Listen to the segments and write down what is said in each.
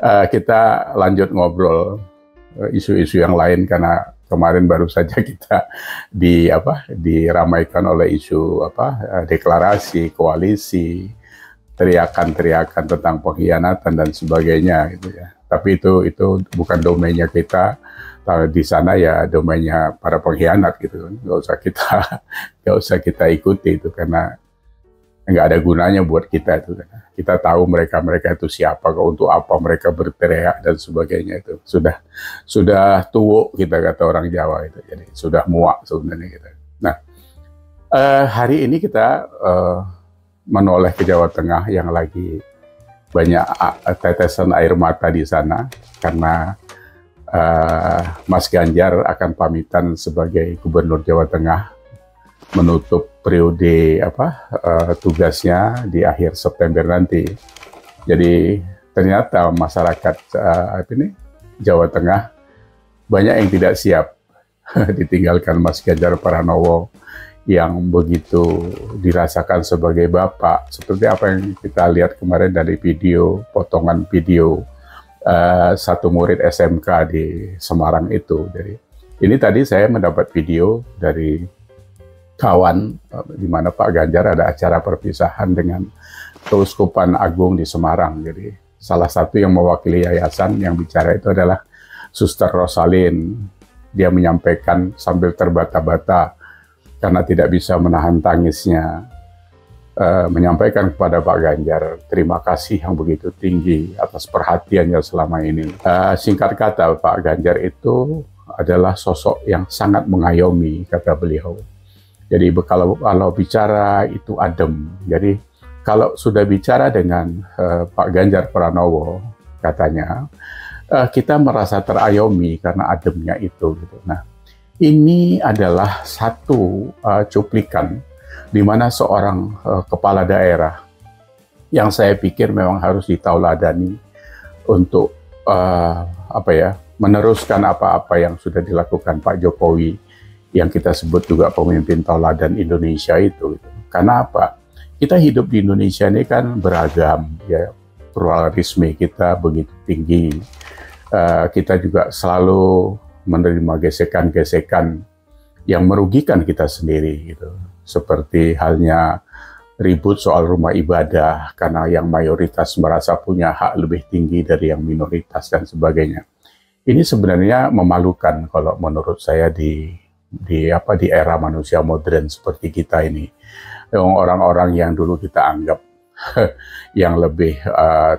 Kita lanjut ngobrol isu-isu yang lain karena kemarin baru saja kita diramaikan oleh isu deklarasi koalisi, teriakan-teriakan tentang pengkhianatan dan sebagainya gitu ya. Tapi itu bukan domainnya kita. Di sana ya domainnya para pengkhianat gitu kan. Nggak usah kita ikuti itu karena nggak ada gunanya buat kita itu. Kita tahu mereka itu siapa, untuk apa mereka berteriak dan sebagainya itu. Sudah tua kita kata orang Jawa itu. Jadi sudah muak sebenarnya kita. Nah, hari ini kita menoleh ke Jawa Tengah yang lagi banyak tetesan air mata di sana karena Mas Ganjar akan pamitan sebagai Gubernur Jawa Tengah menutup periode tugasnya di akhir September nanti. Jadi ternyata masyarakat Jawa Tengah banyak yang tidak siap ditinggalkan Mas Ganjar Pranowo yang begitu dirasakan sebagai bapak, seperti apa yang kita lihat kemarin dari potongan video satu murid SMK di Semarang itu. Jadi ini tadi saya mendapat video dari kawan di mana Pak Ganjar ada acara perpisahan dengan Keuskupan Agung di Semarang. Jadi salah satu yang mewakili yayasan yang bicara itu adalah Suster Rosalin. Dia menyampaikan sambil terbata-bata karena tidak bisa menahan tangisnya, menyampaikan kepada Pak Ganjar terima kasih yang begitu tinggi atas perhatiannya selama ini. Singkat kata, Pak Ganjar itu adalah sosok yang sangat mengayomi, kata beliau. Jadi kalau bicara itu adem. Jadi kalau sudah bicara dengan Pak Ganjar Pranowo, katanya kita merasa terayomi karena ademnya itu. Gitu. Nah, ini adalah satu cuplikan di mana seorang kepala daerah yang saya pikir memang harus ditauladani untuk meneruskan apa-apa yang sudah dilakukan Pak Jokowi yang kita sebut juga pemimpin tauladan Indonesia itu. Karena apa? Kita hidup di Indonesia ini kan beragam, ya, pluralisme kita begitu tinggi. Kita juga selalu menerima gesekan-gesekan yang merugikan kita sendiri gitu. Seperti halnya ribut soal rumah ibadah karena yang mayoritas merasa punya hak lebih tinggi dari yang minoritas dan sebagainya. Ini sebenarnya memalukan kalau menurut saya di era manusia modern seperti kita ini. Orang-orang yang dulu kita anggap yang lebih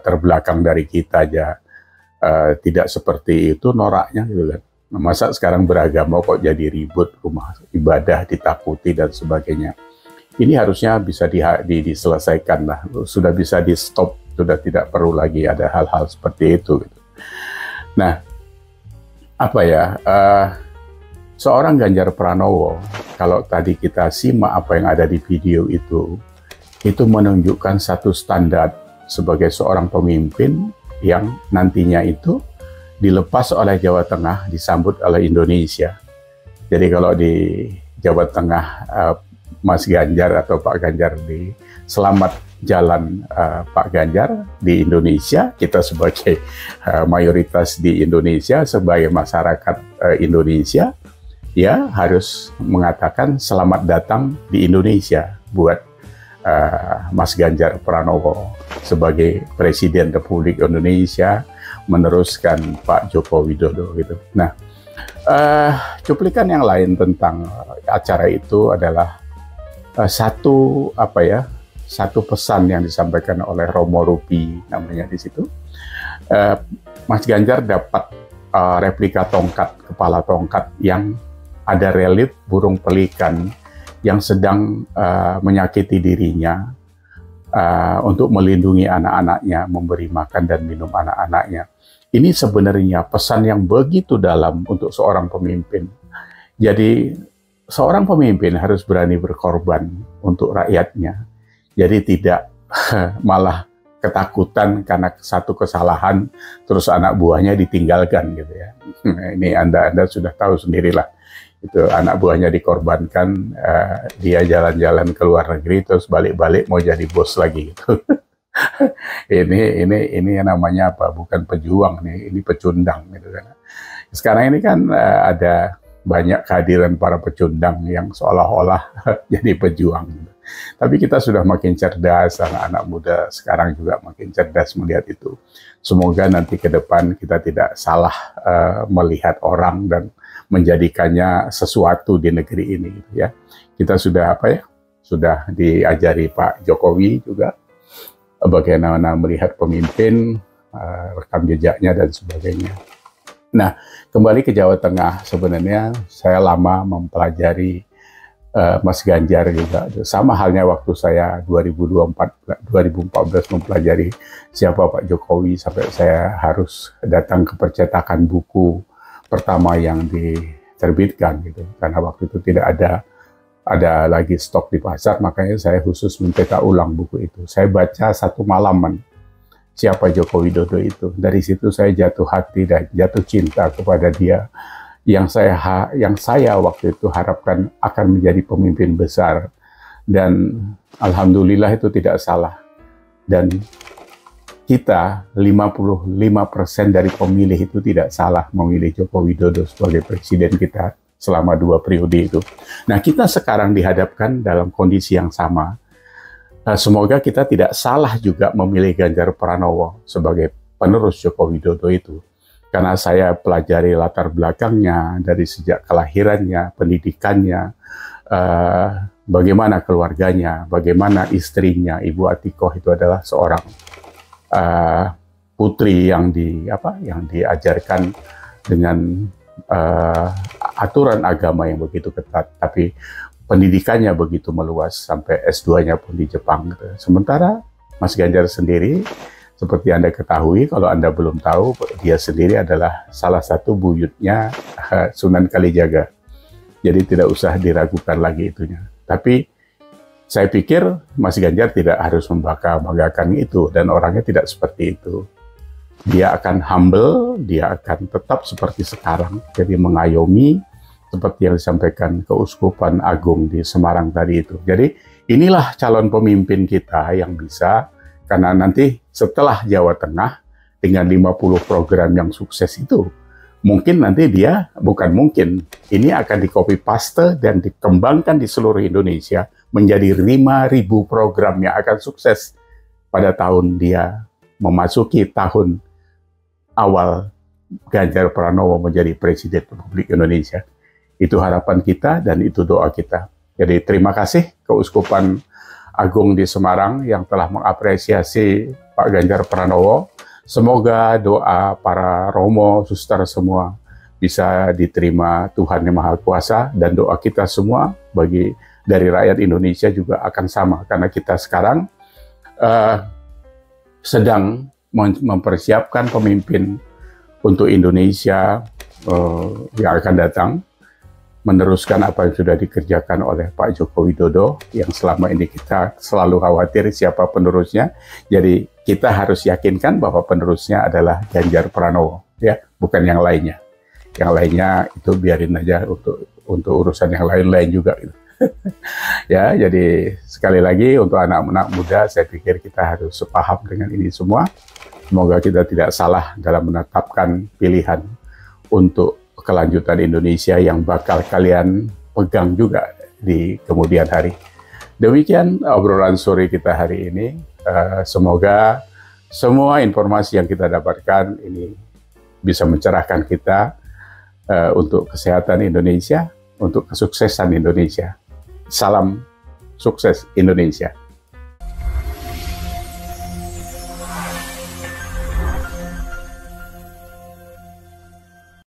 terbelakang dari kita aja tidak seperti itu noraknya gitu kan. Masa sekarang beragama kok jadi ribut, rumah ibadah ditakuti dan sebagainya. Ini harusnya bisa diselesaikan lah, sudah bisa di stop, sudah tidak perlu lagi ada hal-hal seperti itu. Gitu. Nah, seorang Ganjar Pranowo, kalau tadi kita simak apa yang ada di video itu menunjukkan satu standar sebagai seorang pemimpin yang nantinya itu dilepas oleh Jawa Tengah, disambut oleh Indonesia. Jadi kalau di Jawa Tengah Mas Ganjar atau Pak Ganjar selamat jalan Pak Ganjar di Indonesia, kita sebagai mayoritas di Indonesia, sebagai masyarakat Indonesia, ya harus mengatakan selamat datang di Indonesia buat Mas Ganjar Pranowo sebagai Presiden Republik Indonesia, meneruskan Pak Joko Widodo gitu. Nah, cuplikan yang lain tentang acara itu adalah satu pesan yang disampaikan oleh Romo Rupi namanya di situ. Mas Ganjar dapat replika kepala tongkat yang ada relief burung pelikan yang sedang menyakiti dirinya untuk melindungi anak-anaknya, memberi makan dan minum anak-anaknya. Ini sebenarnya pesan yang begitu dalam untuk seorang pemimpin. Jadi seorang pemimpin harus berani berkorban untuk rakyatnya. Jadi tidak malah ketakutan karena satu kesalahan terus anak buahnya ditinggalkan gitu ya. Ini Anda sudah tahu sendirilah. Itu anak buahnya dikorbankan, dia jalan-jalan ke luar negeri terus balik-balik mau jadi bos lagi gitu. Ini yang namanya apa? Bukan pejuang nih, ini pecundang gitu kan. Sekarang ini kan ada banyak kehadiran para pecundang yang seolah-olah jadi pejuang. Tapi kita sudah makin cerdas, anak-anak muda sekarang juga makin cerdas melihat itu. Semoga nanti ke depan kita tidak salah melihat orang dan menjadikannya sesuatu di negeri ini, gitu ya. Kita sudah apa ya? Sudah diajari Pak Jokowi juga bagaimana melihat pemimpin, rekam jejaknya dan sebagainya. Nah, kembali ke Jawa Tengah, sebenarnya saya lama mempelajari Mas Ganjar juga. Sama halnya waktu saya 2014 mempelajari siapa Pak Jokowi, sampai saya harus datang ke percetakan buku pertama yang diterbitkan gitu. Karena waktu itu tidak ada lagi stok di pasar, makanya saya khusus mencetak ulang buku itu. Saya baca satu malaman siapa Joko Widodo itu. Dari situ saya jatuh hati dan jatuh cinta kepada dia, yang saya waktu itu harapkan akan menjadi pemimpin besar. Dan alhamdulillah itu tidak salah. Dan kita 55% dari pemilih itu tidak salah memilih Joko Widodo sebagai presiden kita selama 2 periode itu. Nah, kita sekarang dihadapkan dalam kondisi yang sama. Semoga kita tidak salah juga memilih Ganjar Pranowo sebagai penerus Joko Widodo itu. Karena saya pelajari latar belakangnya dari sejak kelahirannya, pendidikannya, bagaimana keluarganya, bagaimana istrinya, Ibu Atikoh itu adalah seorang putri yang diajarkan dengan aturan agama yang begitu ketat, tapi pendidikannya begitu meluas sampai S2-nya pun di Jepang. Sementara Mas Ganjar sendiri, seperti Anda ketahui, kalau Anda belum tahu, dia sendiri adalah salah satu buyutnya Sunan Kalijaga. Jadi tidak usah diragukan lagi itunya. Tapi saya pikir Mas Ganjar tidak harus membanggakan itu, dan orangnya tidak seperti itu. Dia akan humble, dia akan tetap seperti sekarang, jadi mengayomi, seperti yang disampaikan Keuskupan Agung di Semarang tadi itu. Jadi inilah calon pemimpin kita yang bisa, karena nanti setelah Jawa Tengah dengan 50 program yang sukses itu, mungkin nanti dia, bukan mungkin, ini akan di-copy paste dan dikembangkan di seluruh Indonesia menjadi 5.000 program yang akan sukses pada tahun dia memasuki tahun awal Ganjar Pranowo menjadi Presiden Republik Indonesia. Itu harapan kita dan itu doa kita. Jadi terima kasih Keuskupan Agung di Semarang yang telah mengapresiasi Pak Ganjar Pranowo. Semoga doa para romo, suster semua bisa diterima Tuhan Yang Maha Kuasa, dan doa kita semua dari rakyat Indonesia juga akan sama, karena kita sekarang sedang mempersiapkan pemimpin untuk Indonesia yang akan datang, meneruskan apa yang sudah dikerjakan oleh Pak Joko Widodo, yang selama ini kita selalu khawatir siapa penerusnya. Jadi kita harus yakinkan bahwa penerusnya adalah Ganjar Pranowo, ya, bukan yang lainnya. Yang lainnya itu biarin aja untuk urusan yang lain-lain juga. Gitu. Ya, jadi sekali lagi untuk anak-anak muda, saya pikir kita harus sepaham dengan ini semua. Semoga kita tidak salah dalam menetapkan pilihan untuk kelanjutan Indonesia yang bakal kalian pegang juga di kemudian hari. Demikian obrolan sore kita hari ini. Semoga semua informasi yang kita dapatkan ini bisa mencerahkan kita untuk kesehatan Indonesia, untuk kesuksesan Indonesia. Salam sukses Indonesia.